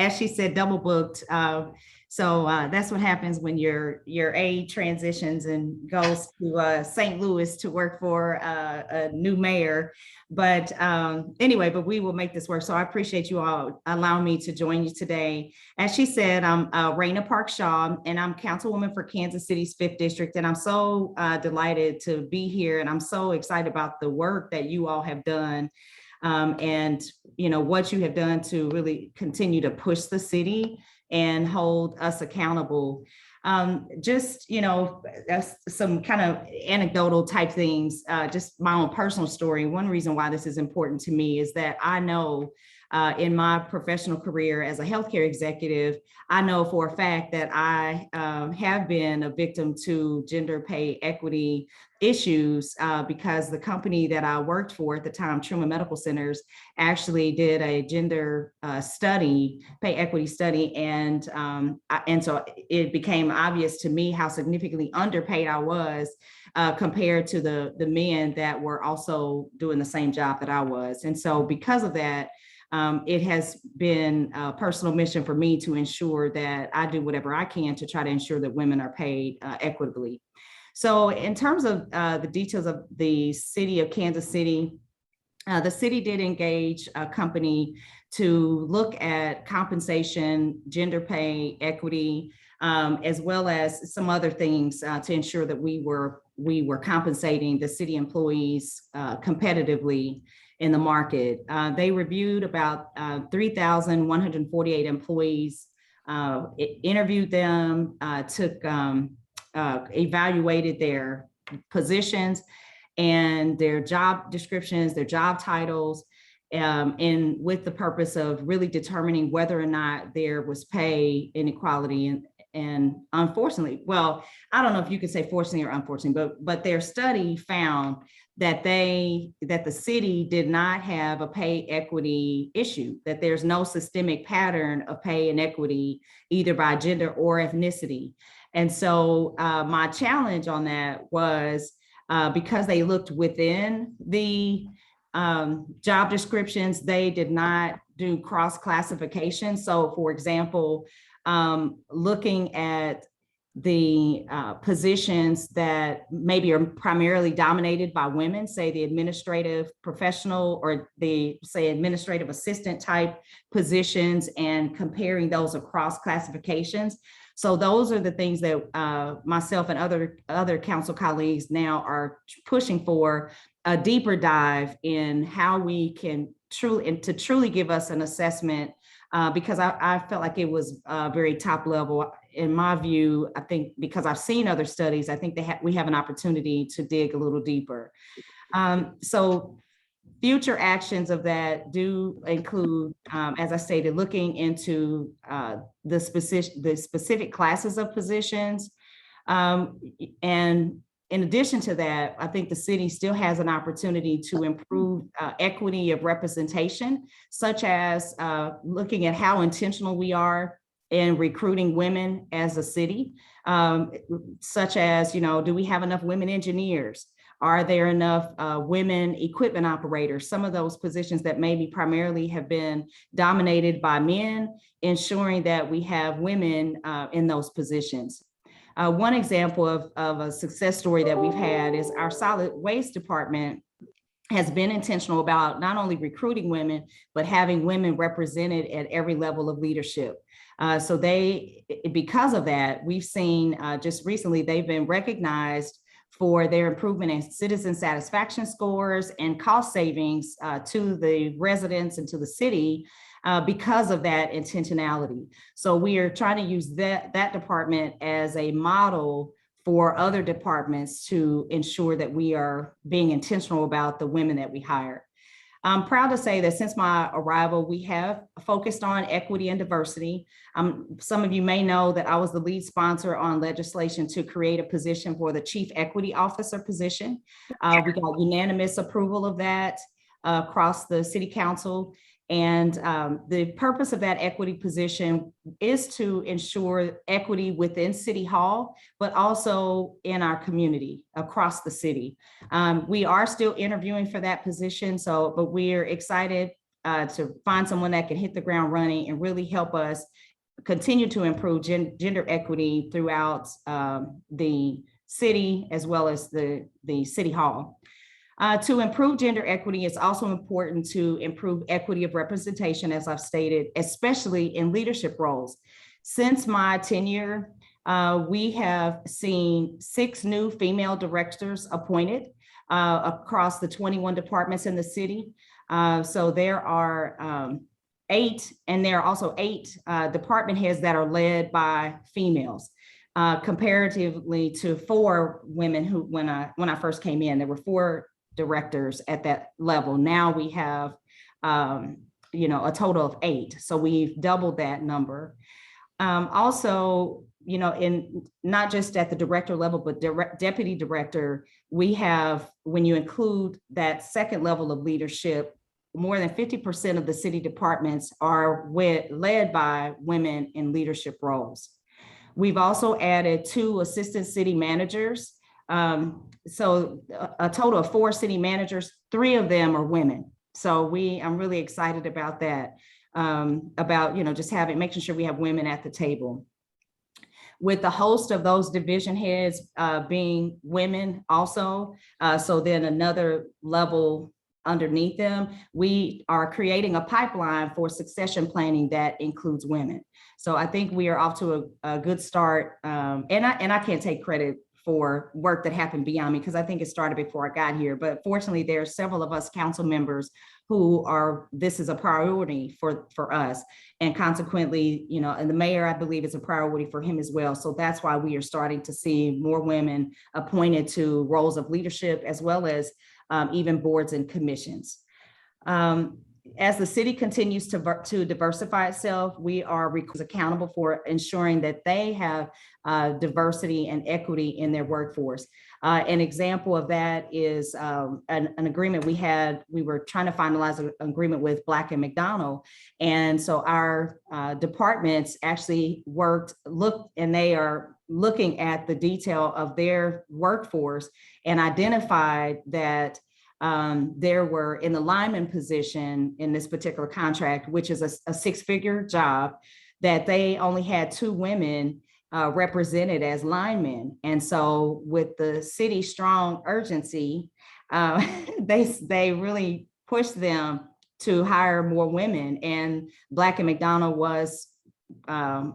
as she said, double booked. So that's what happens when your aide transitions and goes to St. Louis to work for a new mayor. But anyway, but we will make this work. So I appreciate you all allowing me to join you today. As she said, I'm Ryana Parks Shaw, and I'm Councilwoman for Kansas City's 5th District. And I'm so delighted to be here, and I'm so excited about the work that you all have done. And what you have done to really continue to push the city and hold us accountable. Just some kind of anecdotal type things, just my own personal story. One reason why this is important to me is that I know in my professional career as a healthcare executive, I know for a fact that I have been a victim to gender pay equity issues because the company that I worked for at the time, Truman Medical Centers, actually did a gender study, pay equity study, and so it became obvious to me how significantly underpaid I was compared to the men that were also doing the same job that I was. And so because of that, it has been a personal mission for me to ensure that I do whatever I can to try to ensure that women are paid equitably. So in terms of the details of the city of Kansas City, the city did engage a company to look at compensation, gender pay, equity, as well as some other things to ensure that we were compensating the city employees competitively in the market. They reviewed about 3,148 employees, interviewed them, evaluated their positions and their job descriptions, their job titles, and with the purpose of really determining whether or not there was pay inequality. And unfortunately, well, I don't know if you could say fortunately or unfortunately, but their study found that the city did not have a pay equity issue, that there's no systemic pattern of pay inequity either by gender or ethnicity. And so my challenge on that was because they looked within the job descriptions, they did not do cross classification. So for example, looking at the positions that maybe are primarily dominated by women, say the administrative professional or the say administrative assistant type positions, and comparing those across classifications. So those are the things that myself and other council colleagues now are pushing for a deeper dive in how we can truly give us an assessment, because I felt like it was very top level. In my view, I think because I've seen other studies, I think we have an opportunity to dig a little deeper. So future actions of that do include, as I stated, looking into the specific classes of positions. And in addition to that, I think the city still has an opportunity to improve equity of representation, such as looking at how intentional we are in recruiting women as a city, such as, do we have enough women engineers? Are there enough women equipment operators? Some of those positions that maybe primarily have been dominated by men, ensuring that we have women in those positions. One example of a success story that we've had is our solid waste department has been intentional about not only recruiting women, but having women represented at every level of leadership. So because of that, we've seen just recently, they've been recognized for their improvement in citizen satisfaction scores and cost savings to the residents and to the city because of that intentionality. So we are trying to use that department as a model for other departments to ensure that we are being intentional about the women that we hire. I'm proud to say that since my arrival, we have focused on equity and diversity. Some of you may know that I was the lead sponsor on legislation to create a position for the Chief Equity Officer position. We got unanimous approval of that across the City Council. And the purpose of that equity position is to ensure equity within City Hall, but also in our community across the city. We are still interviewing for that position, but we are excited to find someone that can hit the ground running and really help us continue to improve gender equity throughout the city as well as the city hall. To improve gender equity, it's also important to improve equity of representation, as I've stated, especially in leadership roles. Since my tenure, we have seen 6 new female directors appointed across the 21 departments in the city. So there are 8, and there are also 8 department heads that are led by females, comparatively to 4 women who, when I first came in, there were 4 directors at that level. Now we have, a total of 8. So we've doubled that number. Also, in not just at the director level, but deputy director, we have, when you include that second level of leadership, more than 50% of the city departments are led by women in leadership roles. We've also added 2 assistant city managers. So a total of 4 city managers, 3 of them are women. So I'm really excited about that, about, just making sure we have women at the table. With the host of those division heads being women also, so then another level underneath them, we are creating a pipeline for succession planning that includes women. So I think we are off to a good start. And I can't take credit for work that happened beyond me, because I think it started before I got here. But fortunately, there are several of us council members who this is a priority for us. And consequently, and the mayor, I believe, is a priority for him as well. So that's why we are starting to see more women appointed to roles of leadership, as well as even boards and commissions. As the city continues to diversify itself, we are accountable for ensuring that they have diversity and equity in their workforce. An example of that is an agreement we were trying to finalize an agreement with Black & McDonald. And so our departments actually and they are looking at the detail of their workforce and identified that there were, in the lineman position in this particular contract, which is a 6-figure job, that they only had 2 women represented as linemen. And so with the city's strong urgency, they really pushed them to hire more women. And Black & McDonald was a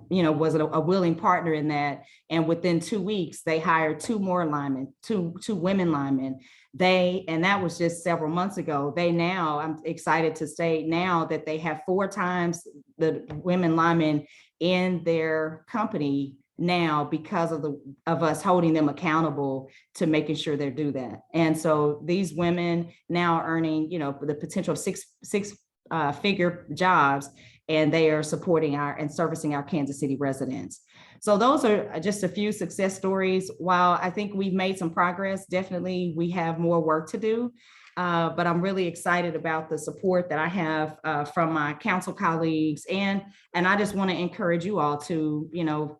willing partner in that. And within 2 weeks, they hired 2 more linemen, two women linemen. And that was just several months ago. I'm excited to say now that they have 4 times the women linemen in their company now, because of us holding them accountable to making sure they do that. And so these women now are earning, the potential of six-figure jobs, and they are supporting and servicing our Kansas City residents. So those are just a few success stories. While I think we've made some progress, definitely we have more work to do. But I'm really excited about the support that I have from my council colleagues. And I just want to encourage you all to,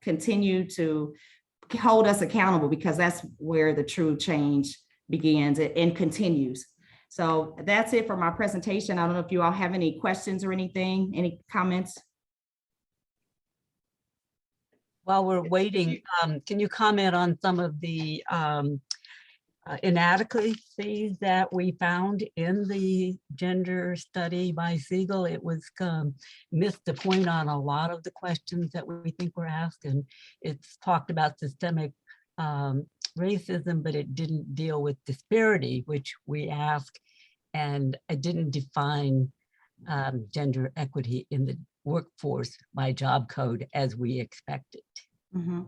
continue to hold us accountable, because that's where the true change begins and continues. So that's it for my presentation. I don't know if you all have any questions or anything, any comments? While we're waiting, can you comment on some of the inadequacies that we found in the gender study by Siegel? It was missed the point on a lot of the questions that we think were asked, and it's talked about systemic racism, but it didn't deal with disparity, which we asked, and it didn't define gender equity in the workforce by job code as we expected. Mm-hmm.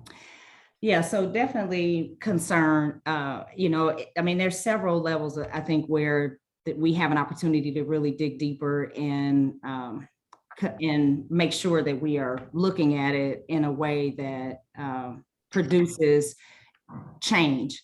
Yeah, so definitely concern. There's several levels, I think, where that we have an opportunity to really dig deeper and make sure that we are looking at it in a way that produces change.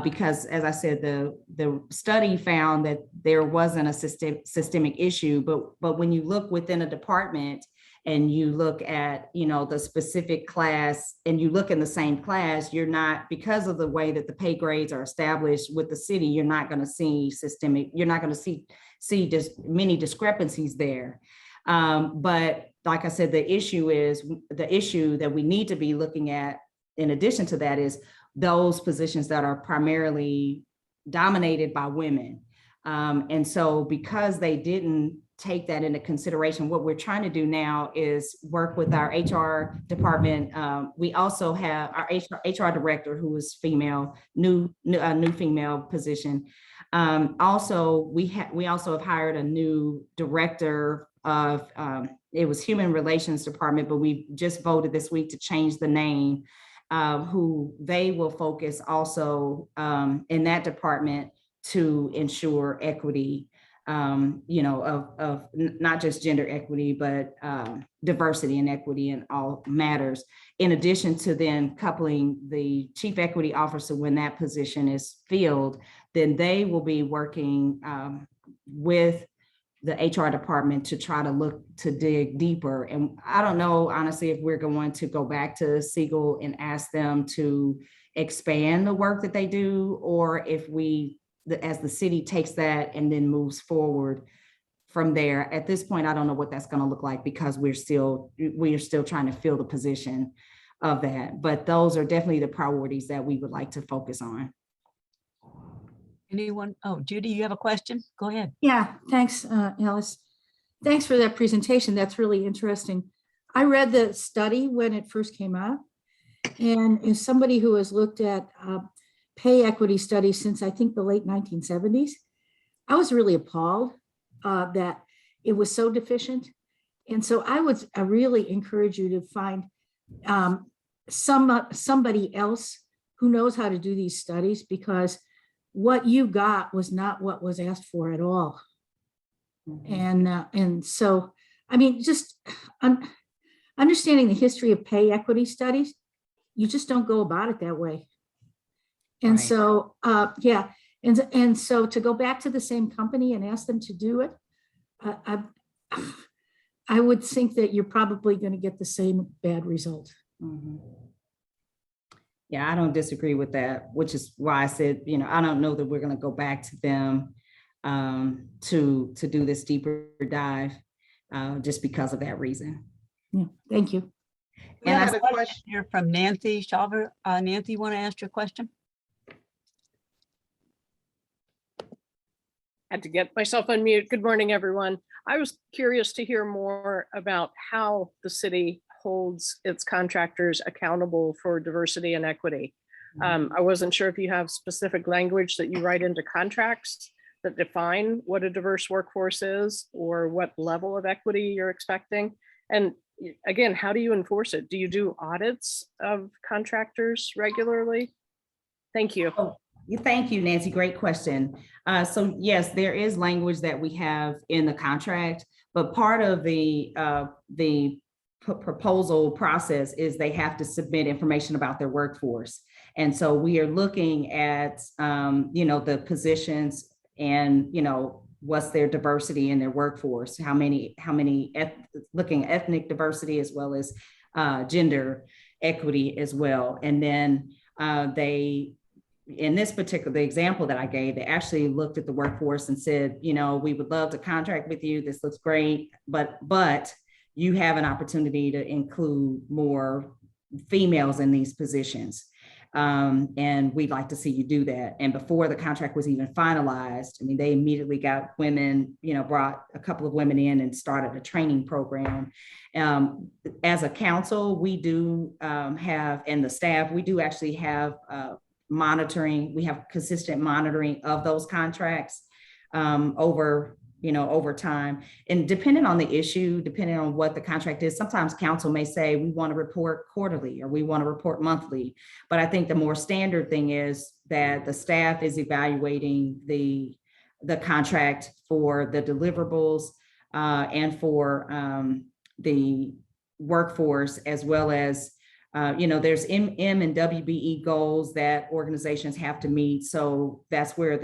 Because, as I said, the study found that there wasn't a systemic issue, but when you look within a department and you look at, the specific class, and you look in the same class, you're not, because of the way that the pay grades are established with the city, you're not going to see you're not going to see just many discrepancies there. But like I said, the issue that we need to be looking at in addition to that is those positions that are primarily dominated by women. And so because they didn't take that into consideration, what we're trying to do now is work with our HR department. We also have our HR director, who is female, new female position. Also, we also have hired a new director of, it was Human Relations Department, but we just voted this week to change the name, who they will focus also in that department to ensure equity, of not just gender equity, but diversity and equity in all matters. In addition to then coupling the chief equity officer when that position is filled, then they will be working with the HR department to try to dig deeper. And I don't know, honestly, if we're going to go back to Siegel and ask them to expand the work that they do, or if as the city takes that and then moves forward from there. At this point, I don't know what that's going to look like, because we are still trying to fill the position of that. But those are definitely the priorities that we would like to focus on. Anyone? Oh, Judy, you have a question? Go ahead. Yeah, thanks, Alice. Thanks for that presentation. That's really interesting. I read the study when it first came out, and as somebody who has looked at pay equity studies since I think the late 1970s, I was really appalled that it was so deficient. And so I really encourage you to find somebody else who knows how to do these studies, because what you got was not what was asked for at all. Mm-hmm. And so, I mean, just understanding the history of pay equity studies, you just don't go about it that way. And right. So, yeah. And so to go back to the same company and ask them to do it, I would think that you're probably going to get the same bad result. Mm-hmm. Yeah, I don't disagree with that, which is why I said, I don't know that we're going to go back to them to do this deeper dive just because of that reason. Yeah, thank you. And I have a question here from Nancy Shaver. Nancy, you want to ask your question? Had to get myself unmuted. Good morning, everyone. I was curious to hear more about how the city holds its contractors accountable for diversity and equity. I wasn't sure if you have specific language that you write into contracts that define what a diverse workforce is, or what level of equity you're expecting. And again, how do you enforce it? Do you do audits of contractors regularly? Thank you. Thank you, Nancy. Great question. So yes, there is language that we have in the contract, but part of the proposal process is they have to submit information about their workforce. And so we are looking at, the positions and, what's their diversity in their workforce, how many looking at ethnic diversity as well as gender equity as well. And then in this particular example that I gave, they actually looked at the workforce and said, we would love to contract with you. This looks great, but you have an opportunity to include more females in these positions. And we'd like to see you do that. And before the contract was even finalized, they immediately got women, brought a couple of women in and started a training program. As a council, we do have, and the staff, we do actually have monitoring. We have consistent monitoring of those contracts over time. And depending on the issue, depending on what the contract is, sometimes council may say, we want to report quarterly or we want to report monthly. But I think the more standard thing is that the staff is evaluating the contract for the deliverables and for the workforce, as well as there's M and WBE goals that organizations have to meet. So that's where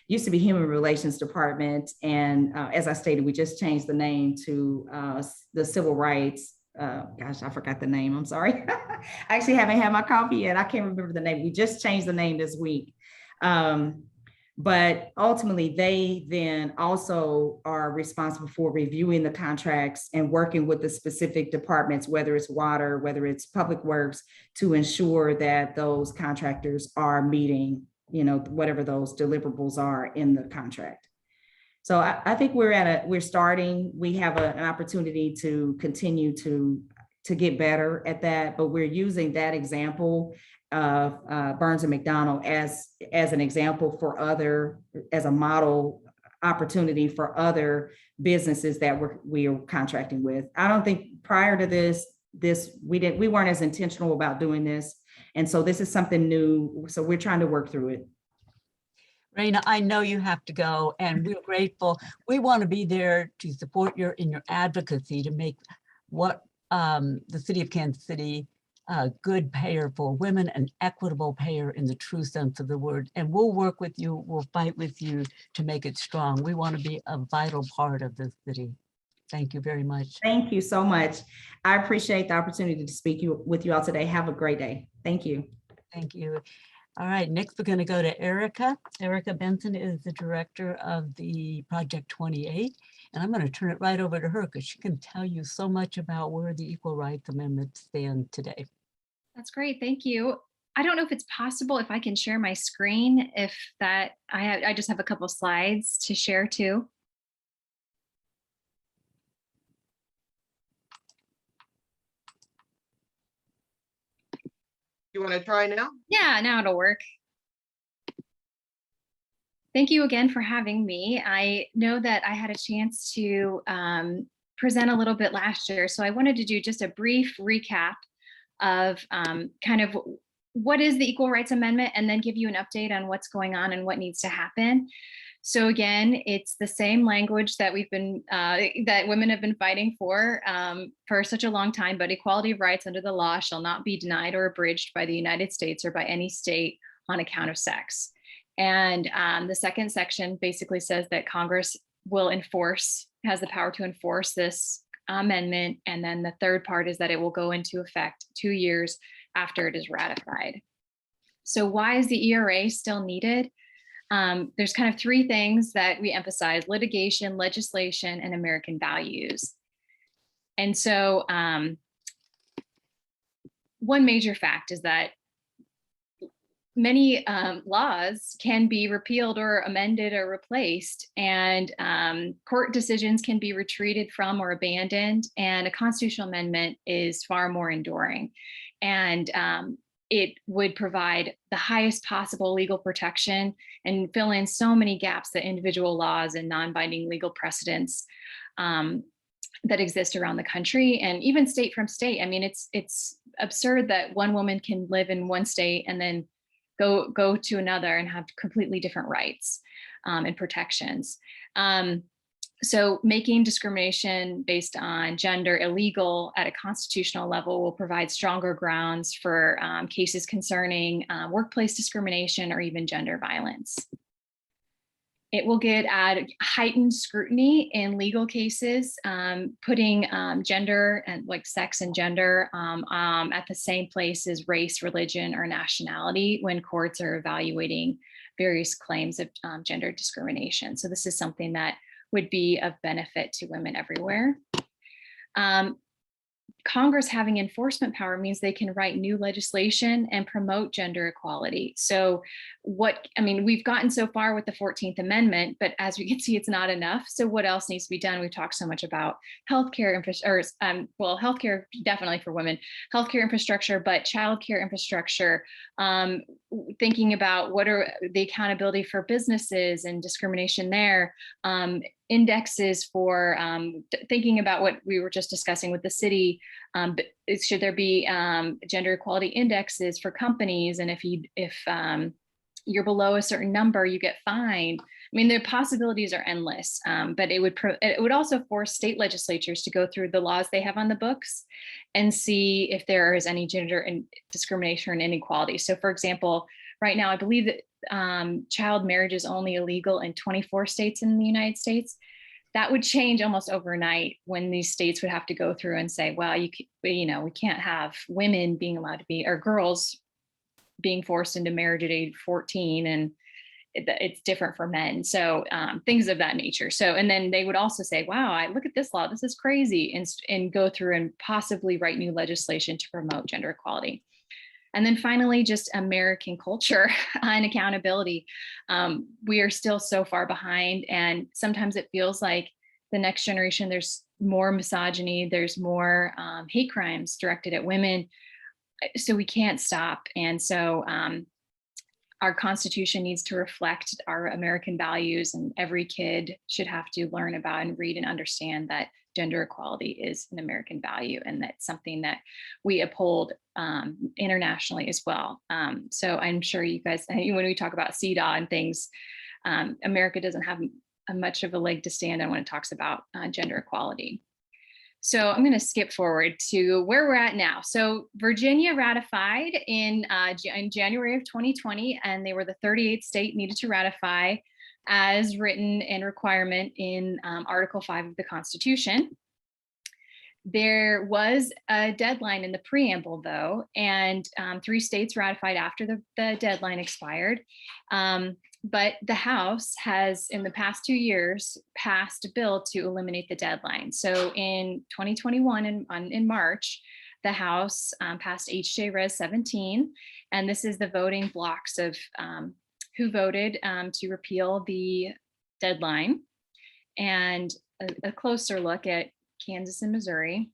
used to be Human Relations Department. And as I stated, we just changed the name to the Civil Rights. Gosh, I forgot the name. I'm sorry. I actually haven't had my coffee yet. I can't remember the name. We just changed the name this week. But ultimately, they then also are responsible for reviewing the contracts and working with the specific departments, whether it's water, whether it's public works, to ensure that those contractors are meeting, whatever those deliverables are in the contract. So I think we're starting, we have an opportunity to continue to get better at that, but we're using that example of Burns and McDonnell as an example as a model opportunity for other businesses that we are contracting with. I don't think prior to this we weren't as intentional about doing this. And so this is something new. So we're trying to work through it. Raina, I know you have to go, and we're grateful. We want to be there to support your advocacy to make what the city of Kansas City a good payer for women, an equitable payer in the true sense of the word. And we'll work with you, we'll fight with you to make it strong. We want to be a vital part of this city. Thank you very much. Thank you so much. I appreciate the opportunity to speak with you all today. Have a great day. Thank you. Thank you. All right, next we're going to go to Erica. Erica Benson is the director of the Project 28. And I'm going to turn it right over to her because she can tell you so much about where the Equal Rights Amendment stand today. That's great. Thank you. I don't know if it's possible if I can share my screen, I just have a couple slides to share too. You want to try now? Yeah, now it'll work. Thank you again for having me. I know that I had a chance to present a little bit last year, so I wanted to do just a brief recap of kind of what is the Equal Rights Amendment, and then give you an update on what's going on and what needs to happen. So again, it's the same language that we've been that women have been fighting for such a long time, but equality of rights under the law shall not be denied or abridged by the United States or by any state on account of sex. And the second section basically says that Congress has the power to enforce this amendment. And then the third part is that it will go into effect 2 years after it is ratified. So why is the ERA still needed? There's kind of three things that we emphasize: litigation, legislation, and American values. And so one major fact is that many laws can be repealed or amended or replaced, and court decisions can be retreated from or abandoned, and a constitutional amendment is far more enduring. And it would provide the highest possible legal protection and fill in so many gaps that individual laws and non-binding legal precedents that exist around the country, and even state from state. I mean, it's absurd that one woman can live in one state and then go to another and have completely different rights and protections. So making discrimination based on gender illegal at a constitutional level will provide stronger grounds for cases concerning workplace discrimination or even gender violence. It will get heightened scrutiny in legal cases, putting gender and like sex and gender at the same place as race, religion, or nationality when courts are evaluating various claims of gender discrimination. So this is something that would be of benefit to women everywhere. Congress having enforcement power means they can write new legislation and promote gender equality. So we've gotten so far with the 14th Amendment, but as we can see, it's not enough. So what else needs to be done? We've talked so much about healthcare infrastructure, healthcare definitely for women, healthcare infrastructure, but childcare infrastructure, thinking about what are the accountability for businesses and discrimination there, indexes for thinking about what we were just discussing with the city. Should there be gender equality indexes for companies? And if you're below a certain number, you get fined. mean, the possibilities are endless, but it would also force state legislatures to go through the laws they have on the books and see if there is any gender and discrimination and inequality. So for example, right now, I believe that child marriage is only illegal in 24 states in the United States. That would change almost overnight when these states would have to go through and say, well, we can't have women being allowed to be, or girls being forced into marriage at age 14, and it's different for men. So things of that nature. So, and then they would also say, wow, I look at this law, this is crazy, and go through and possibly write new legislation to promote gender equality. And then finally, just American culture and accountability. We are still so far behind, and sometimes it feels like the next generation, there's more misogyny, there's more hate crimes directed at women. So we can't stop. And so our Constitution needs to reflect our American values, and every kid should have to learn about and read and understand that gender equality is an American value, and that's something that we uphold internationally as well. So I'm sure you guys, when we talk about CEDAW and things, America doesn't have much of a leg to stand on when it talks about gender equality. So I'm going to skip forward to where we're at now. So Virginia ratified in January of 2020, and they were the 38th state needed to ratify as written and requirement in Article 5 of the Constitution. There was a deadline in the preamble, though, and 3 states ratified after the deadline expired. But the House has, in the past 2 years, passed a bill to eliminate the deadline. So in 2021, in March, the House passed HJ Res 17, and this is the voting blocks of who voted to repeal the deadline. And a closer look at Kansas and Missouri.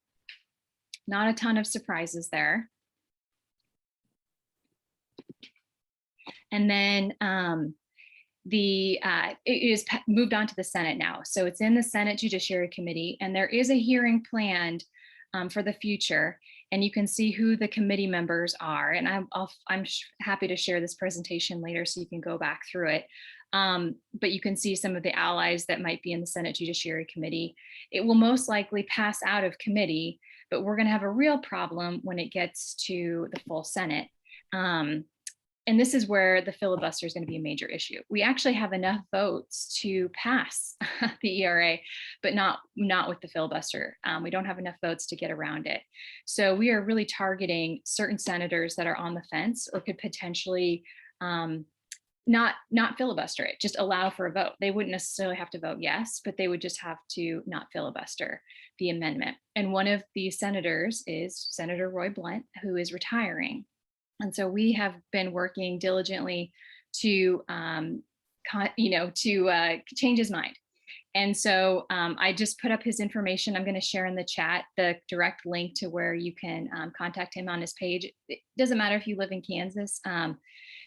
Not a ton of surprises there. And then it is moved on to the Senate now. So it's in the Senate Judiciary Committee, and there is a hearing planned for the future. And you can see who the committee members are. And I'm happy to share this presentation later so you can go back through it. But you can see some of the allies that might be in the Senate Judiciary Committee. It will most likely pass out of committee, but we're going to have a real problem when it gets to the full Senate. And this is where the filibuster is going to be a major issue. We actually have enough votes to pass the ERA, but not with the filibuster. We don't have enough votes to get around it. So we are really targeting certain senators that are on the fence or could potentially not filibuster it, just allow for a vote. They wouldn't necessarily have to vote yes, but they would just have to not filibuster the amendment. And one of the senators is Senator Roy Blunt, who is retiring. And so we have been working diligently to, change his mind. And so I just put up his information. I'm going to share in the chat the direct link to where you can contact him on his page. It doesn't matter if you live in Kansas.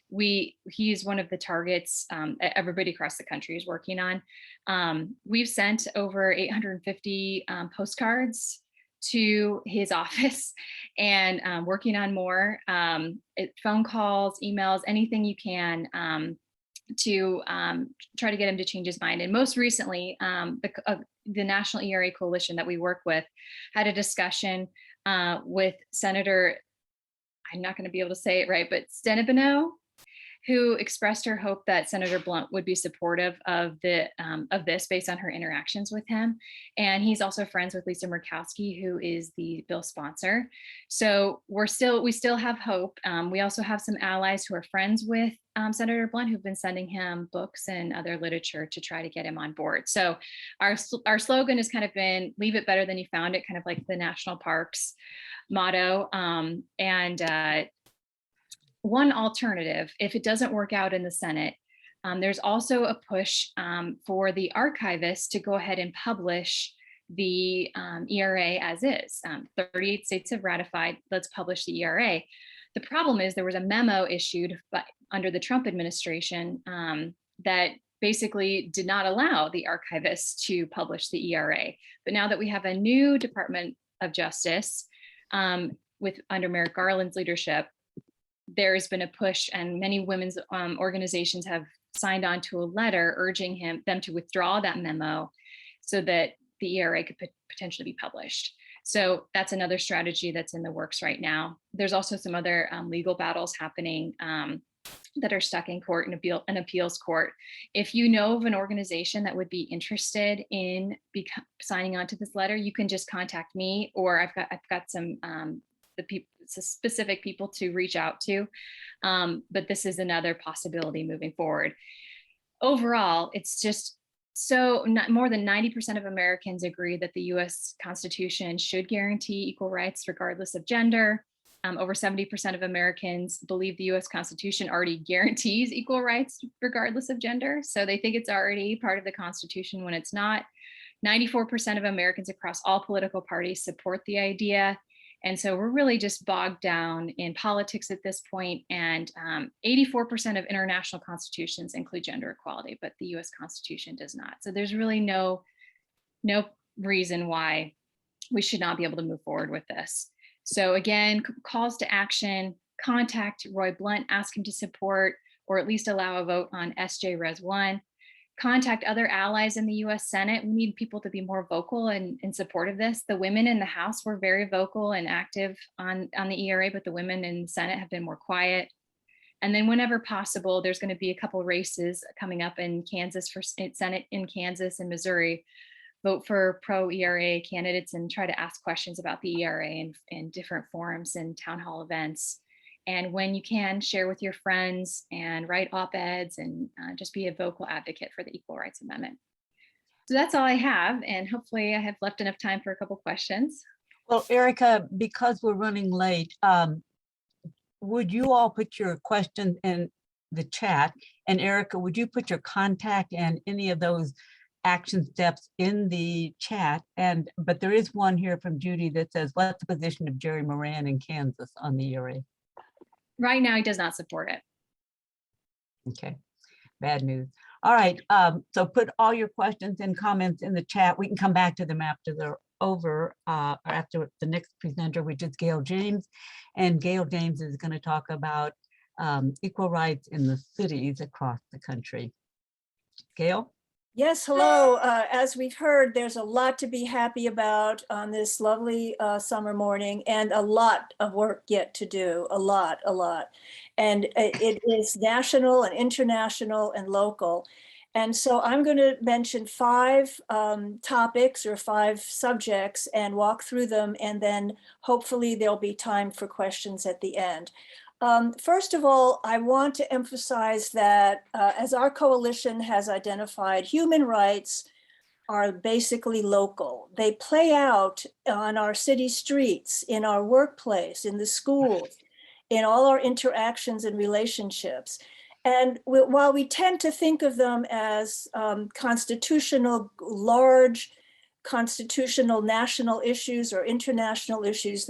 He's one of the targets everybody across the country is working on. We've sent over 850 postcards to his office, and working on more phone calls, emails, anything you can to try to get him to change his mind. And most recently, the National ERA Coalition that we work with had a discussion with Senator, I'm not going to be able to say it right, but Stenebino, who expressed her hope that Senator Blunt would be supportive of this based on her interactions with him. And he's also friends with Lisa Murkowski, who is the bill sponsor. So we still have hope. We also have some allies who are friends with Senator Blunt, who've been sending him books and other literature to try to get him on board. So our slogan has kind of been "Leave it better than you found it," kind of like the national parks motto. One alternative, if it doesn't work out in the Senate, there's also a push for the archivists to go ahead and publish the ERA as is. 38 states have ratified, let's publish the ERA. The problem is there was a memo issued under the Trump administration that basically did not allow the archivists to publish the ERA. But now that we have a new Department of Justice under Merrick Garland's leadership, there has been a push, and many women's organizations have signed on to a letter urging them to withdraw that memo so that the ERA could potentially be published. So that's another strategy that's in the works right now. There's also some other legal battles happening that are stuck in court and an appeals court. If you know of an organization that would be interested in signing on to this letter, you can just contact me, or I've got some specific people to reach out to. But this is another possibility moving forward. Overall, it's just more than 90% of Americans agree that the US Constitution should guarantee equal rights regardless of gender. Over 70% of Americans believe the US Constitution already guarantees equal rights regardless of gender. So they think it's already part of the Constitution when it's not. 94% of Americans across all political parties support the idea. And so we're really just bogged down in politics at this point. And 84% of international constitutions include gender equality, but the US Constitution does not. So there's really no reason why we should not be able to move forward with this. So again, calls to action: contact Roy Blunt, ask him to support or at least allow a vote on SJ Res 1. Contact other allies in the US Senate. We need people to be more vocal and in support of this. The women in the House were very vocal and active on the ERA, but the women in the Senate have been more quiet. And then whenever possible, there's going to be a couple races coming up in Kansas for Senate in Kansas and Missouri. Vote for pro-ERA candidates and try to ask questions about the ERA in different forums and town hall events. And when you can, share with your friends and write op-eds and just be a vocal advocate for the Equal Rights Amendment. So that's all I have. And hopefully I have left enough time for a couple questions. Well, Erica, because we're running late, would you all put your questions in the chat? And Erica, would you put your contact and any of those action steps in the chat? But there is one here from Judy that says, what's the position of Jerry Moran in Kansas on the ERA? Right now, he does not support it. Okay, bad news. All right, so put all your questions and comments in the chat. We can come back to them after they're over, after the next presenter, which is Gail James. And Gail James is going to talk about equal rights in the cities across the country. Gail? Yes, hello. As we've heard, there's a lot to be happy about on this lovely summer morning, and a lot of work yet to do, a lot. And it is national and international and local. And so I'm going to mention 5 topics or 5 subjects and walk through them, and then hopefully there'll be time for questions at the end. First of all, I want to emphasize that as our coalition has identified, human rights are basically local. They play out on our city streets, in our workplace, in the schools, in all our interactions and relationships. And while we tend to think of them as constitutional, large constitutional national issues or international issues,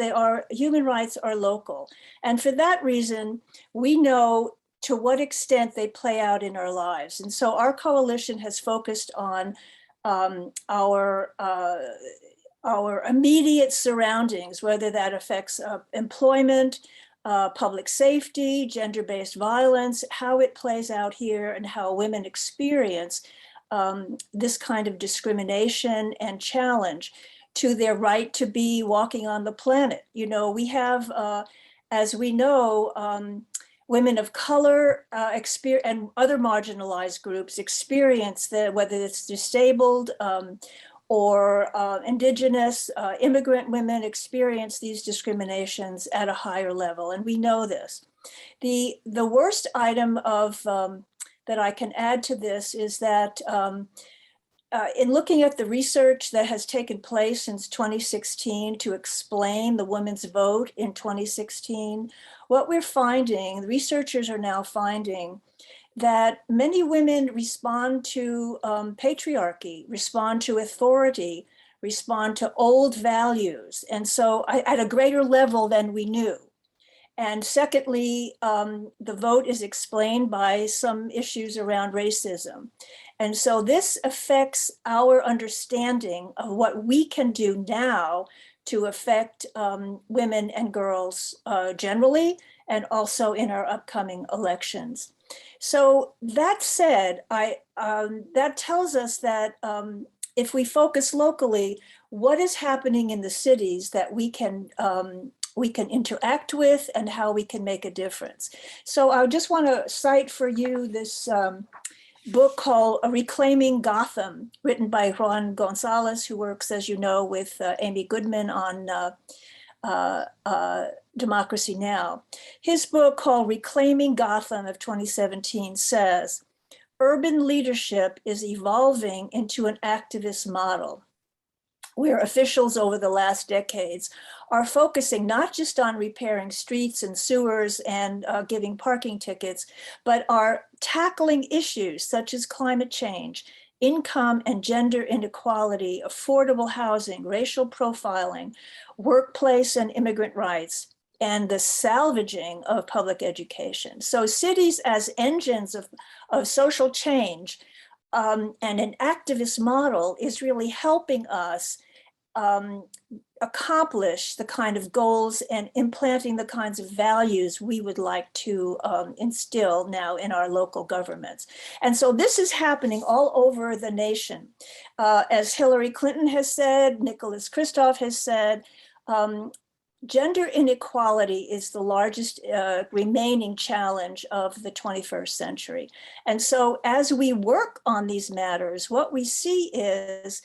human rights are local. And for that reason, we know to what extent they play out in our lives. And so our coalition has focused on our immediate surroundings, whether that affects employment, public safety, gender-based violence, how it plays out here, and how women experience this kind of discrimination and challenge to their right to be walking on the planet. You know, we have, as we know, women of color and other marginalized groups experience whether it's disabled or indigenous, immigrant women experience these discriminations at a higher level, and we know this. The worst item of that I can add to this is that in looking at the research that has taken place since 2016 to explain the women's vote in 2016, what we're finding, the researchers are now finding, that many women respond to patriarchy, respond to authority, respond to old values, and so at a greater level than we knew. And secondly, the vote is explained by some issues around racism. And so this affects our understanding of what we can do now to affect women and girls generally, and also in our upcoming elections. So that said, that tells us that if we focus locally, what is happening in the cities that we can interact with and how we can make a difference. So I just want to cite for you this book called Reclaiming Gotham, written by Juan Gonzalez, who works, as you know, with Amy Goodman on Democracy Now! His book called Reclaiming Gotham of 2017 says, urban leadership is evolving into an activist model where officials over the last decades are focusing not just on repairing streets and sewers and giving parking tickets, but are tackling issues such as climate change, income and gender inequality, affordable housing, racial profiling, workplace and immigrant rights, and the salvaging of public education. So cities as engines of social change and an activist model is really helping us accomplish the kind of goals and implanting the kinds of values we would like to instill now in our local governments. And so this is happening all over the nation. As Hillary Clinton has said, Nicholas Kristof has said, gender inequality is the largest remaining challenge of the 21st century. And so as we work on these matters, what we see is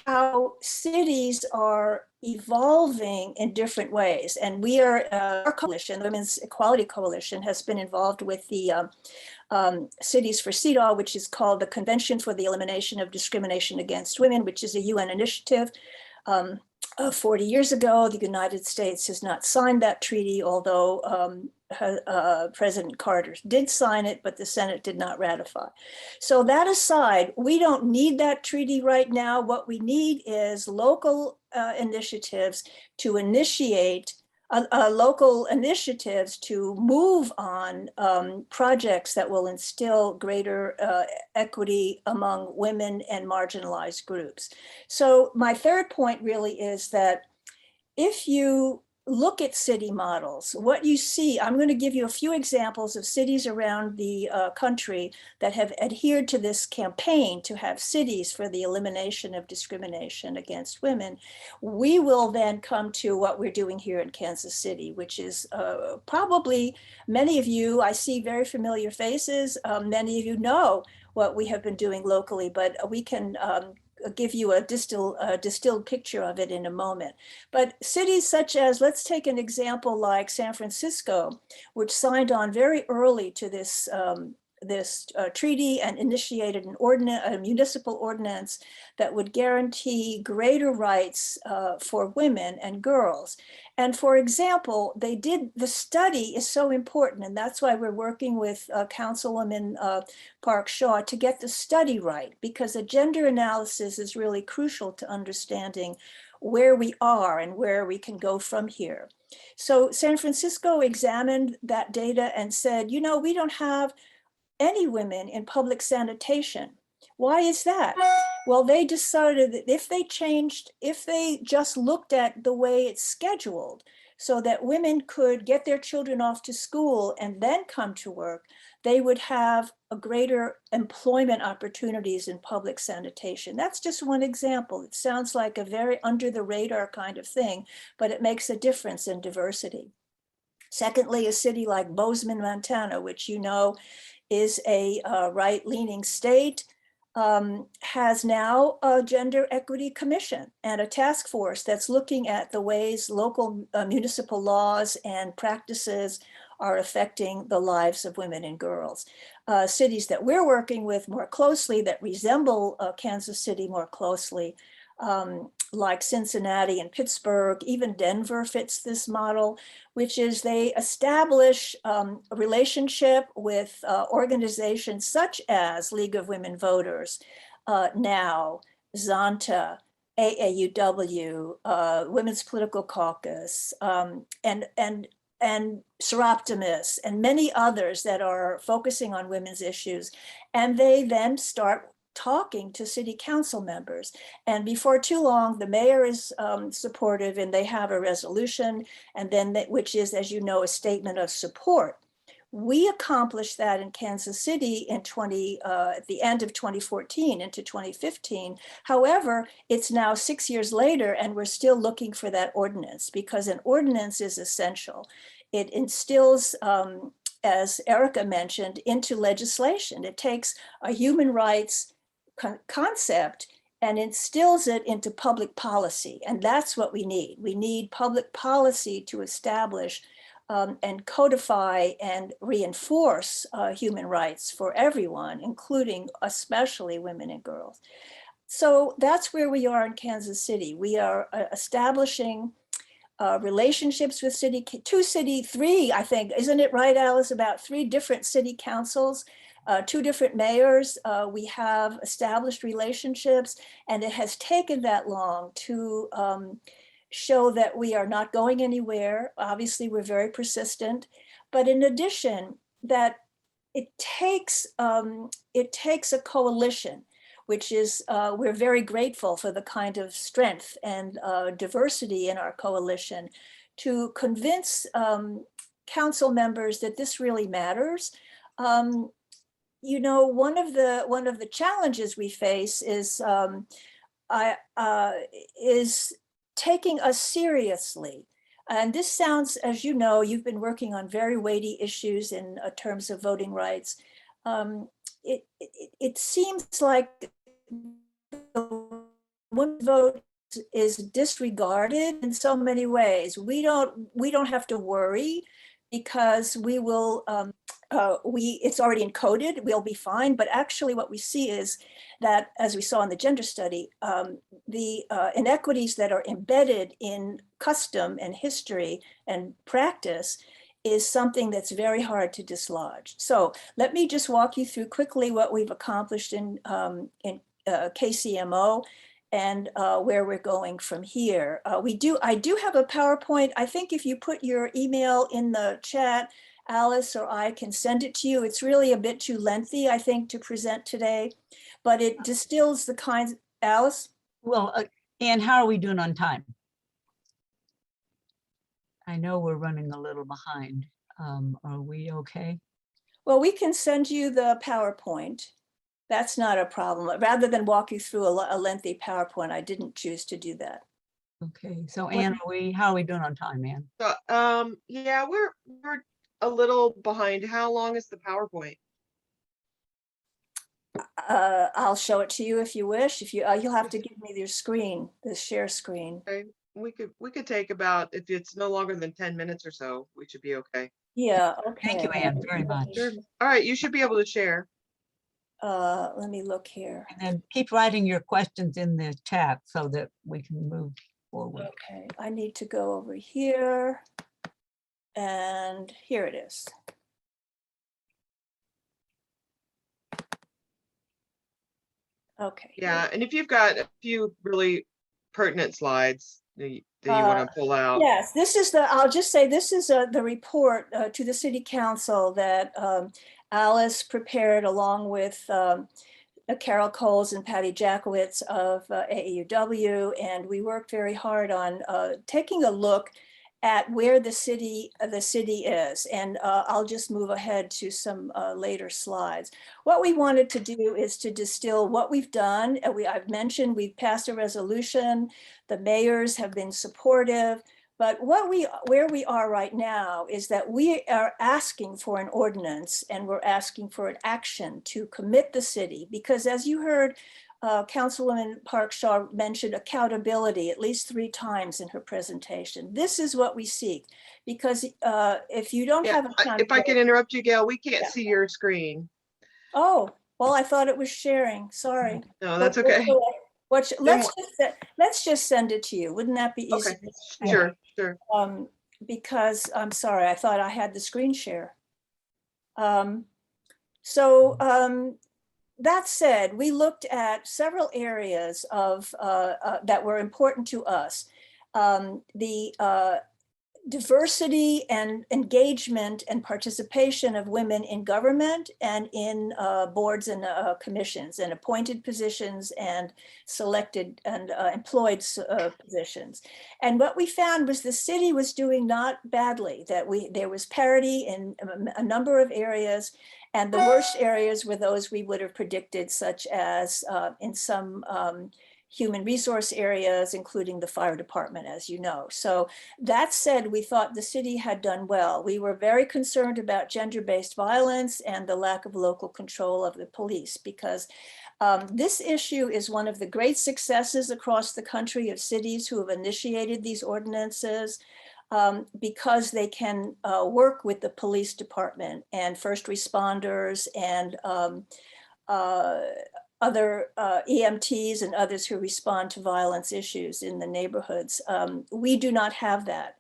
how cities are evolving in different ways. And we are, our coalition, the Women's Equality Coalition, has been involved with the Cities for CEDAW, which is called the Convention for the Elimination of Discrimination Against Women, which is a UN initiative. 40 years ago, the United States has not signed that treaty, although President Carter did sign it, but the Senate did not ratify. So that aside, we don't need that treaty right now. What we need is local initiatives to initiate local initiatives to move on projects that will instill greater equity among women and marginalized groups. So my third point really is that if you look at city models, what you see, I'm going to give you a few examples of cities around the country that have adhered to this campaign to have cities for the elimination of discrimination against women. We will then come to what we're doing here in Kansas City, which is probably many of you, I see very familiar faces, many of you know what we have been doing locally, but we can give you a distilled picture of it in a moment. But cities such as, let's take an example like San Francisco, which signed on very early to this treaty and initiated a municipal ordinance that would guarantee greater rights for women and girls. And for example, the study is so important, and that's why we're working with Councilwoman Parks Shaw to get the study right, because a gender analysis is really crucial to understanding where we are and where we can go from here. So San Francisco examined that data and said, you know, we don't have any women in public sanitation. Why is that? Well, they decided that if they just looked at the way it's scheduled so that women could get their children off to school and then come to work, they would have a greater employment opportunities in public sanitation. That's just one example. It sounds like a very under the radar kind of thing, but it makes a difference in diversity. Secondly, a city like Bozeman, Montana, which you know is a right-leaning state, has now a gender equity commission and a task force that's looking at the ways local municipal laws and practices are affecting the lives of women and girls. Cities that we're working with more closely that resemble Kansas City more closely, like Cincinnati and Pittsburgh, even Denver fits this model, which is they establish a relationship with organizations such as League of Women Voters, NOW, Zonta, AAUW, Women's Political Caucus, and Seroptimus, and many others that are focusing on women's issues. And they then start talking to city council members. And before too long, the mayor is supportive, and they have a resolution, and then which is, as you know, a statement of support. We accomplished that in Kansas City in at the end of 2014 into 2015. However, it's now 6 years later, and we're still looking for that ordinance, because an ordinance is essential. It instills, as Erica mentioned, into legislation. It takes a human rights concept and instills it into public policy. And that's what we need. We need public policy to establish and codify and reinforce human rights for everyone, including especially women and girls. So that's where we are in Kansas City. We are establishing relationships with three, I think, isn't it right, Alice, about 3 different city councils, 2 different mayors. We have established relationships, and it has taken that long to show that we are not going anywhere. Obviously, we're very persistent, but in addition, that it takes a coalition, which is, we're very grateful for the kind of strength and diversity in our coalition to convince council members that this really matters. You know, one of the challenges we face is taking us seriously. And this sounds, as you know, you've been working on very weighty issues in terms of voting rights. It seems like the one vote is disregarded in so many ways. We don't have to worry, because we will, it's already encoded, we'll be fine. But actually what we see is that, as we saw in the gender study, the inequities that are embedded in custom and history and practice is something that's very hard to dislodge. So let me just walk you through quickly what we've accomplished in KCMO and where we're going from here. I do have a PowerPoint. I think if you put your email in the chat, Alice or I can send it to you. It's really a bit too lengthy, I think, to present today, but it distills the kinds. Alice? Well, Anne, how are we doing on time? I know we're running a little behind. Are we okay? Well, we can send you the PowerPoint. That's not a problem. Rather than walk you through a lengthy PowerPoint, I didn't choose to do that. Okay, so Anne, how are we doing on time, Anne? So, yeah, we're a little behind. How long is the PowerPoint? I'll show it to you if you wish. If you'll have to give me your screen, the share screen. Okay, we could take about, if it's no longer than 10 minutes or so, we should be okay. Yeah, okay. Thank you, Anne, very much. Sure. All right, you should be able to share. Let me look here. And then keep writing your questions in the chat so that we can move forward. Okay, I need to go over here. And here it is. Okay. Yeah, and if you've got a few really pertinent slides that you want to pull out. Yes, this is I'll just say this is the report to the City Council that Alice prepared along with Carol Coles and Patty Jackowitz of AAUW, and we worked very hard on taking a look at where the city is. And I'll just move ahead to some later slides. What we wanted to do is to distill what we've done. I've mentioned we've passed a resolution. The mayors have been supportive. But where we are right now is that we are asking for an ordinance, and we're asking for an action to commit the city, because as you heard, Councilwoman Parks Shaw mentioned accountability at least 3 times in her presentation. This is what we seek, because if you don't have accountability. If I can interrupt you, Gail, we can't see your screen. Oh, well, I thought it was sharing. Sorry. No, that's okay. Let's just send it to you. Wouldn't that be easy? Okay, sure. Because I'm sorry, I thought I had the screen share. That said, we looked at several areas of that were important to us. diversity and engagement and participation of women in government and in boards and commissions and appointed positions and selected and employed positions. And what we found was the city was doing not badly, that there was parity in a number of areas, and the worst areas were those we would have predicted, such as in some human resource areas, including the fire department, as you know. So that said, we thought the city had done well. We were very concerned about gender-based violence and the lack of local control of the police, because this issue is one of the great successes across the country of cities who have initiated these ordinances, because they can work with the police department and first responders and other EMTs and others who respond to violence issues in the neighborhoods. We do not have that.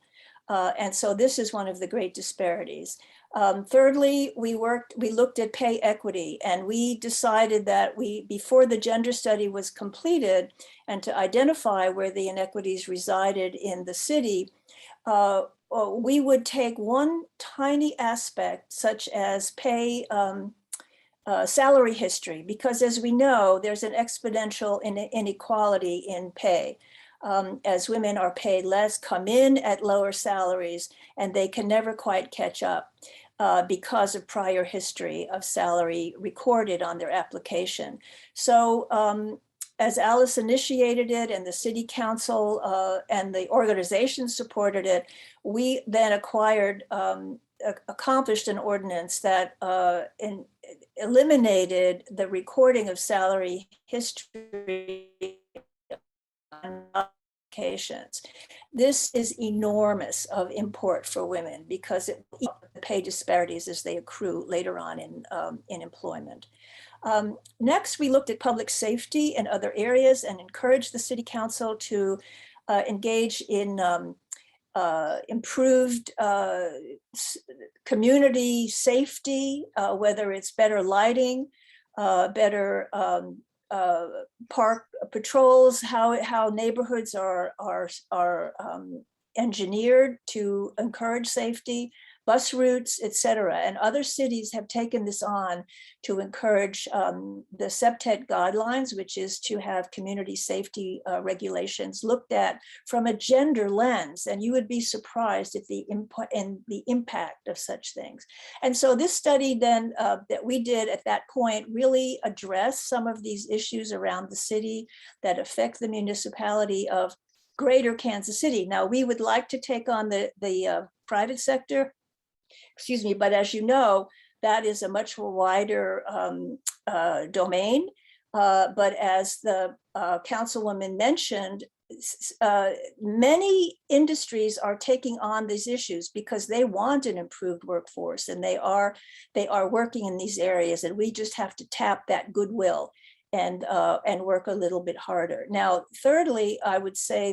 And so this is one of the great disparities. Thirdly, we looked at pay equity, and we decided that before the gender study was completed and to identify where the inequities resided in the city, we would take one tiny aspect, such as pay salary history, because as we know, there's an exponential inequality in pay. As women are paid less, come in at lower salaries, and they can never quite catch up because of prior history of salary recorded on their application. So as Alice initiated it and the city council and the organization supported it, we then accomplished an ordinance that eliminated the recording of salary history on applications. This is enormous of import for women because it pay disparities as they accrue later on in employment. Next, we looked at public safety and other areas and encouraged the city council to engage in improved community safety, whether it's better lighting, better park patrols, how neighborhoods are engineered to encourage safety, bus routes, et cetera. And other cities have taken this on to encourage the SEPTED guidelines, which is to have community safety regulations looked at from a gender lens. And you would be surprised at the input and the impact of such things. And so this study then that we did at that point really addressed some of these issues around the city that affect the municipality of Greater Kansas City. Now, we would like to take on the private sector, excuse me, but as you know, that is a much wider domain. But as the councilwoman mentioned, many industries are taking on these issues because they want an improved workforce, and they are working in these areas, and we just have to tap that goodwill and work a little bit harder. Now, thirdly, I would say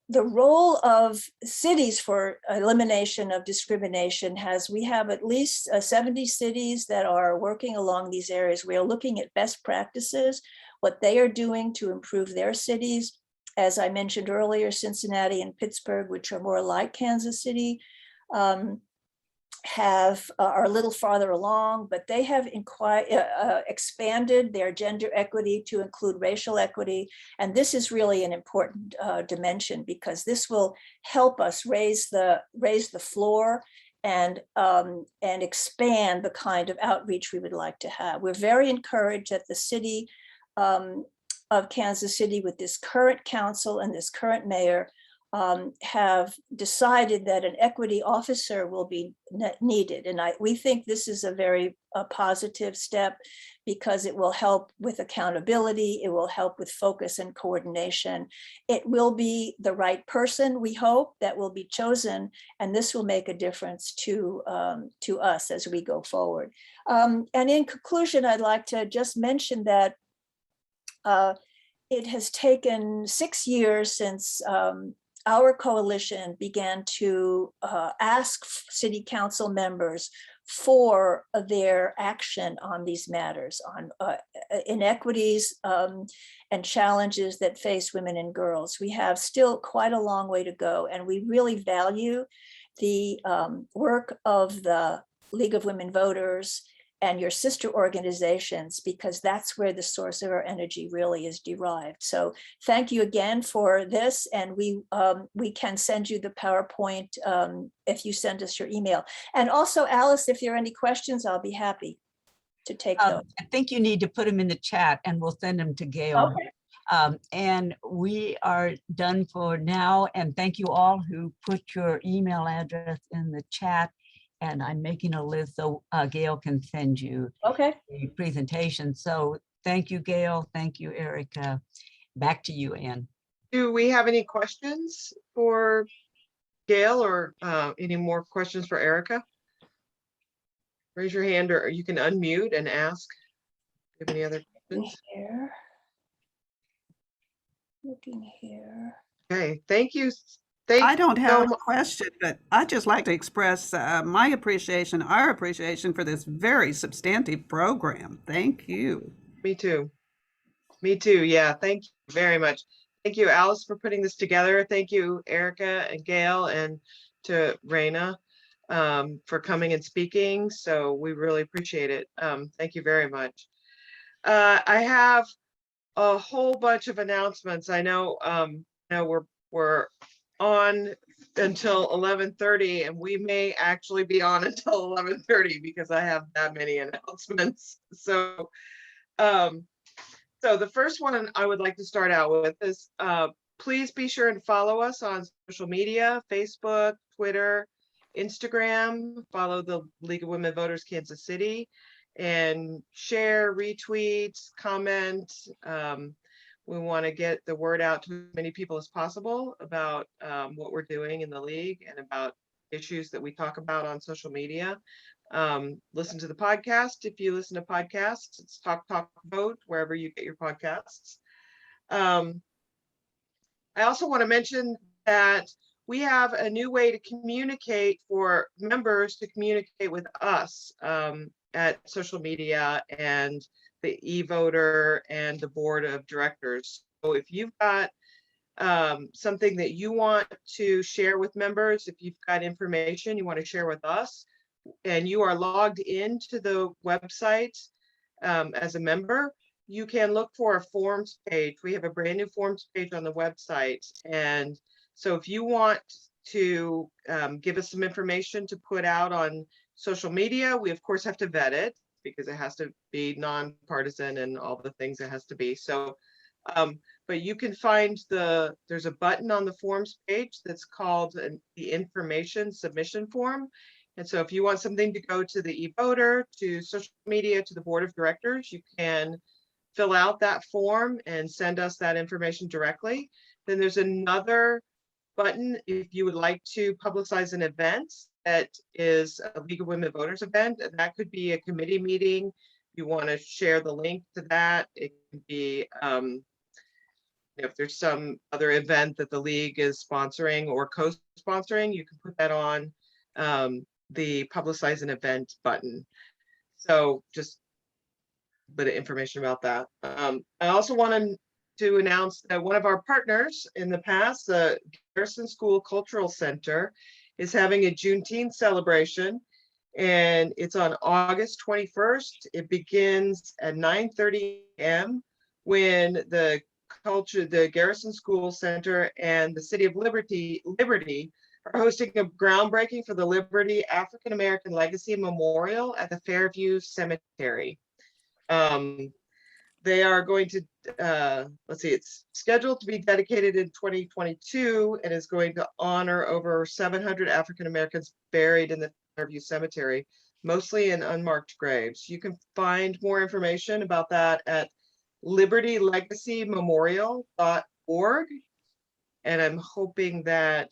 the role of cities for elimination of discrimination we have at least 70 cities that are working along these areas. We are looking at best practices, what they are doing to improve their cities. As I mentioned earlier, Cincinnati and Pittsburgh, which are more like Kansas City, are a little farther along, but they have expanded their gender equity to include racial equity. And this is really an important dimension, because this will help us raise the floor and expand the kind of outreach we would like to have. We're very encouraged that the city of Kansas City, with this current council and this current mayor, have decided that an equity officer will be needed. And we think this is a very positive step, because it will help with accountability. It will help with focus and coordination. It will be the right person, we hope, that will be chosen. And this will make a difference to us as we go forward. And in conclusion, I'd like to just mention that it has taken 6 years since our coalition began to ask city council members for their action on these matters, on inequities and challenges that face women and girls. We have still quite a long way to go, and we really value the work of the League of Women Voters and your sister organizations, because that's where the source of our energy really is derived. So thank you again for this. And we can send you the PowerPoint if you send us your email. And also, Alice, if there are any questions, I'll be happy to take those. I think you need to put them in the chat and we'll send them to Gail. Okay. And we are done for now. And thank you all who put your email address in the chat. And I'm making a list so Gail can send you the presentation. So thank you, Gail. Thank you, Erica. Back to you, Ann. Do we have any questions for Gail, or any more questions for Erica? Raise your hand, or you can unmute and ask. Do you have any other questions? Looking here. Okay, thank you. I don't have a question, but I'd just like to express my appreciation, our appreciation for this very substantive program. Thank you. Me too. Me too. Yeah, thank you very much. Thank you, Alice, for putting this together. Thank you, Erica and Gail, and to Ryana for coming and speaking. So we really appreciate it. Thank you very much. I have a whole bunch of announcements. I know, we're on until 11:30, and we may actually be on until 11:30 because I have that many announcements. So, so the first one I would like to start out with is please be sure and follow us on social media: Facebook, Twitter, Instagram. Follow the League of Women Voters Kansas City and share, retweet, comment. We want to get the word out to as many people as possible about what we're doing in the league and about issues that we talk about on social media. Listen to the podcast. If you listen to podcasts, it's Talk, Vote, wherever you get your podcasts. I also want to mention that we have a new way to communicate for members to communicate with us at social media and the e-voter and the board of directors. So if you've got something that you want to share with members, if you've got information you want to share with us, and you are logged into the website as a member, you can look for a forms page. We have a brand new forms page on the website. And so if you want to give us some information to put out on social media, we of course have to vet it, because it has to be nonpartisan and all the things it has to be. So, but you can find there's a button on the forms page that's called the information submission form. And so if you want something to go to the e-voter, to social media, to the board of directors, you can fill out that form and send us that information directly. Then there's another button if you would like to publicize an event that is a League of Women Voters event, and that could be a committee meeting. You want to share the link to that. It can be if there's some other event that the league is sponsoring or co-sponsoring, you can put that on the publicize an event button. So just a bit of information about that. I also wanted to announce that one of our partners in the past, the Garrison School Cultural Center, is having a Juneteenth celebration, and it's on August 21st. It begins at 9:30 a.m. when the Garrison School Center and the City of Liberty are hosting a groundbreaking for the Liberty African American Legacy Memorial at the Fairview Cemetery. They are going to, let's see, it's scheduled to be dedicated in 2022 and is going to honor over 700 African Americans buried in the Fairview Cemetery, mostly in unmarked graves. You can find more information about that at libertylegacymemorial.org. And I'm hoping that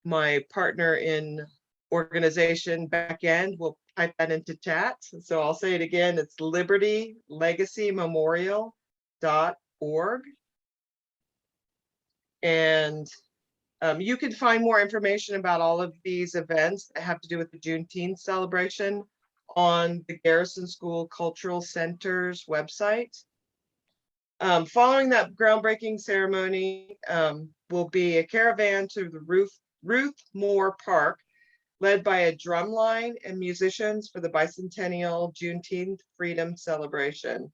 my partner in organization backend will type that into chat. So I'll say it again, it's libertylegacymemorial.org. And You can find more information about all of these events that have to do with the Juneteenth celebration on the Garrison School Cultural Center's website. Following that groundbreaking ceremony will be a caravan to the Ruth Moore Park, led by a drum line and musicians for the bicentennial Juneteenth Freedom Celebration.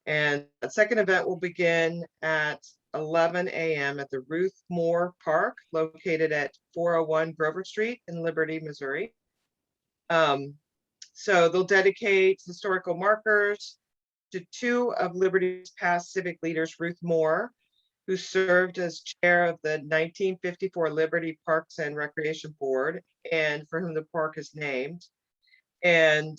And the second event will begin at 11 a.m. at the Ruth Moore Park, located at 401 Grover Street in Liberty, Missouri. So they'll dedicate historical markers to two of Liberty's past civic leaders, Ruth Moore, who served as chair of the 1954 Liberty Parks and Recreation Board, and for whom the park is named, and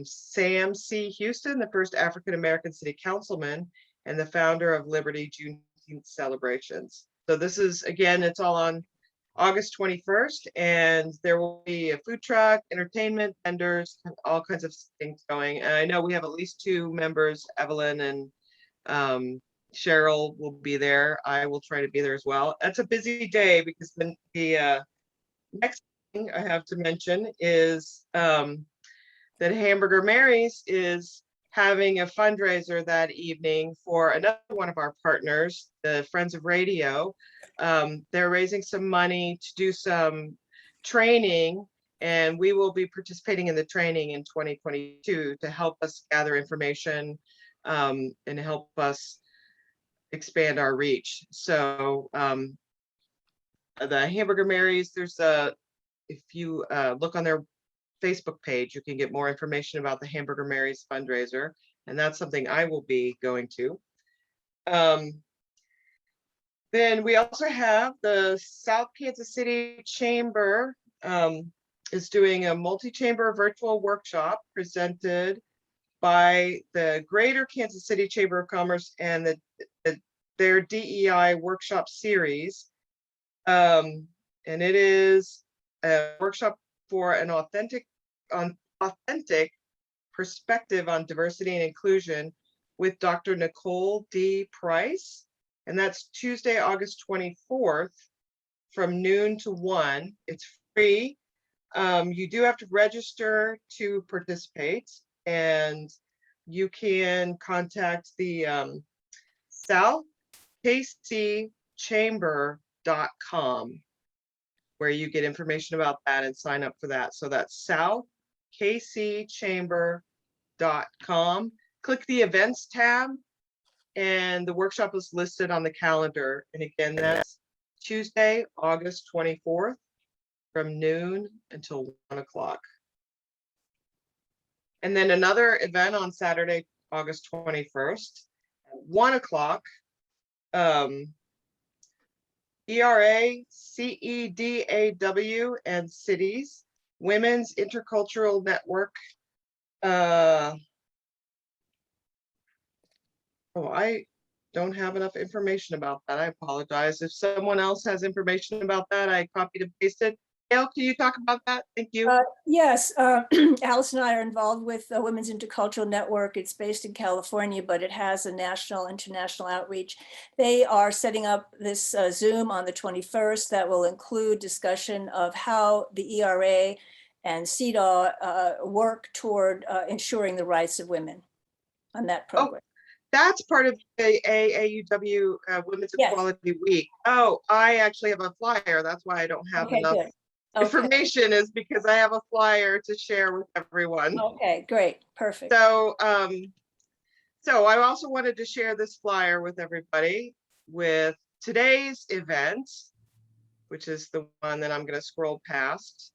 Sam C. Houston, the first African-American city councilman and the founder of Liberty Juneteenth celebrations. So this is, again, it's all on August 21st, and there will be a food truck, entertainment, vendors, all kinds of things going. And I know we have at least two members, Evelyn and Cheryl will be there. I will try to be there as well. That's a busy day because the next thing I have to mention is that Hamburger Mary's is having a fundraiser that evening for another one of our partners, the Friends of Radio. They're raising some money to do some training, and we will be participating in the training in 2022 to help us gather information and help us expand our reach. So the Hamburger Mary's, there's if you look on their Facebook page, you can get more information about the Hamburger Mary's fundraiser, and that's something I will be going to. Then we also have the South Kansas City Chamber is doing a multi-chamber virtual workshop presented by the Greater Kansas City Chamber of Commerce and their DEI workshop series. And it is a workshop for an authentic perspective on diversity and inclusion with Dr. Nicole D. Price. And that's Tuesday, August 24th from noon to 1. It's free. You do have to register to participate, and you can contact the southkcchamber.com, where you get information about that and sign up for that. So that's southkcchamber.com. Click the events tab, and the workshop is listed on the calendar. And again, that's Tuesday, August 24th from noon until 1 o'clock. And then another event on Saturday, August 21st at 1 o'clock. ERA, CEDAW, and Cities, Women's Intercultural Network. Oh, I don't have enough information about that. I apologize. If someone else has information about that, I copied and pasted. Gail, can you talk about that? Thank you. Yes, Alice and I are involved with the Women's Intercultural Network. It's based in California, but it has a national, international outreach. They are setting up this Zoom on the 21st that will include discussion of how the ERA and CEDAW work toward ensuring the rights of women on that program. Oh, that's part of the AAUW Women's Yes. Equality Week. Oh, I actually have a flyer. That's why I don't have enough information, is because I have a flyer to share with everyone. Okay, great, perfect. So, so I also wanted to share this flyer with everybody with today's event, which is the one that I'm going to scroll past.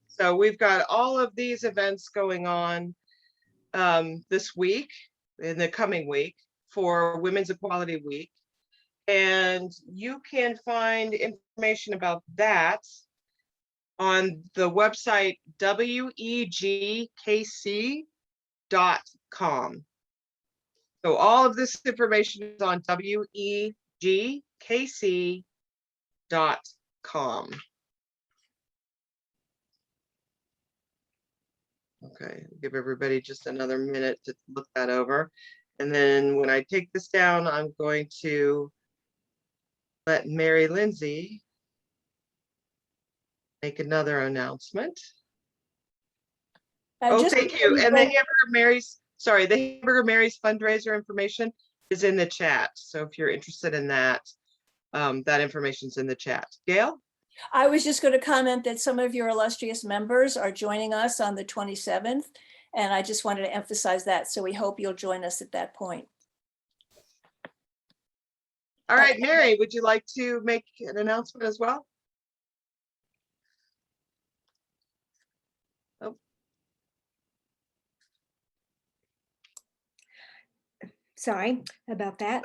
So we've got all of these events going on this week, in the coming week, for Women's Equality Week. And you can find information about that on the website wegkc.com. So all of this information is on wegkc.com. Okay, give everybody just another minute to look that over. And then when I take this down, I'm going to let Mary Lindsay make another announcement. Uh, Oh, just thank before you. we And the go- Hamburger Mary's, sorry, the Hamburger Mary's fundraiser information is in the chat. So if you're interested in that, that information's in the chat. Gail? I was just going to comment that some of your illustrious members are joining us on the 27th, and I just wanted to emphasize that. So we hope you'll join us at that point. All right, Mary, would you like to make an announcement as well? Sorry about that.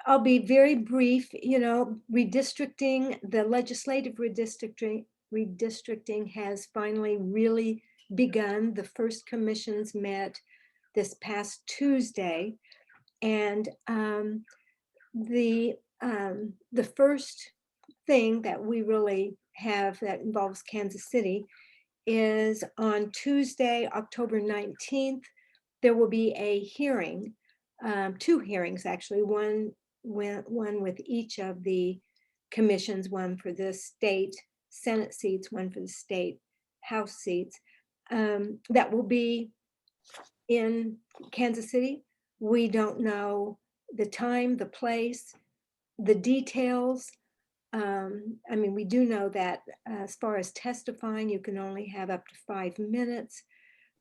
I'll be very brief. You know, redistricting, the legislative redistricting has finally really begun. The first commissions met this past Tuesday. And the first thing that we really have that involves Kansas City is on Tuesday, October 19th, there will be a hearing, two hearings actually, one with each of the commissions, one for the state Senate seats, one for the state House seats, that will be in Kansas City. We don't know the time, the place, the details. I mean, we do know that as far as testifying, you can only have up to 5 minutes,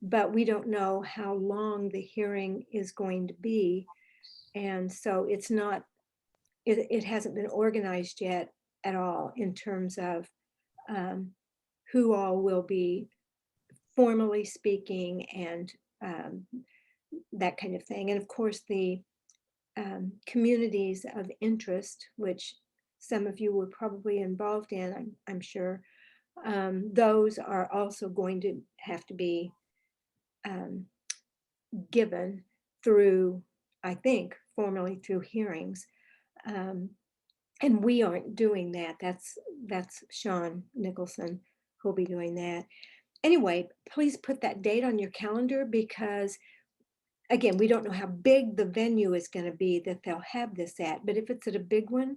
but we don't know how long the hearing is going to be. And so it's not, it hasn't been organized yet at all in terms of who all will be formally speaking and that kind of thing. And of course, the communities of interest, which some of you were probably involved in, I'm sure, those are also going to have to be given through, I think, formally through hearings. And we aren't doing that. That's Sean Nicholson who'll be doing that. Anyway, please put that date on your calendar because, again, we don't know how big the venue is going to be that they'll have this at. But if it's at a big one,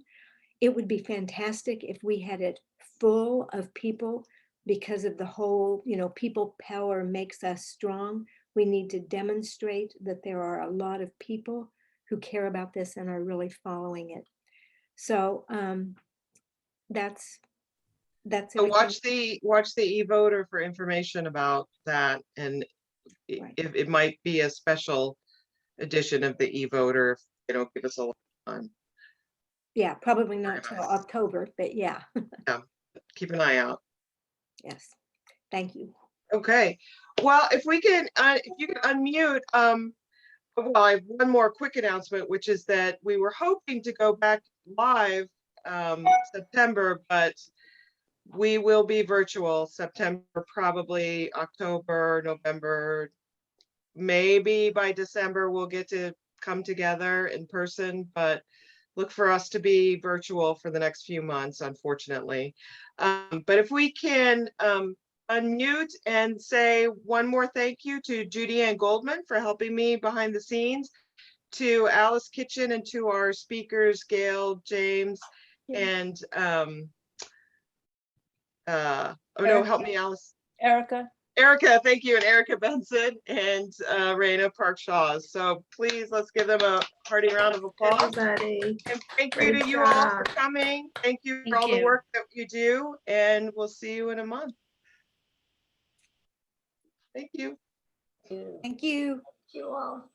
it would be fantastic if we had it full of people because of the whole, you know, people power makes us strong. We need to demonstrate that there are a lot of people who care about this and are really following it. So that's So everything. watch the e-voter for information about that, and Right. it might be a special edition of the e-voter if they don't give us a lot of time. Yeah, probably not till nice. October, but yeah, Yeah, keep an eye out. yes. Thank you. Okay, well, if we can, if you can unmute, well, I have one more quick announcement, which is that we were hoping to go back live September, but we will be virtual September, probably October, November, maybe by December we'll get to come together in person, but look for us to be virtual for the next few months, unfortunately. But if we can unmute and say one more thank you to Judy Ann Goldman for helping me behind the scenes, to Alice Kitchen, and to our speakers, Gail James, and oh no, help me, Alice. Erica, thank you, and Erica Benson and Ryana Parks Shaw. So please, let's give them a hearty round of applause. Everybody. And thank you Great to you all for job. coming. Thank you for Thank all the you. work that you do, and we'll see you in a month. Thank you. Thank you. You all.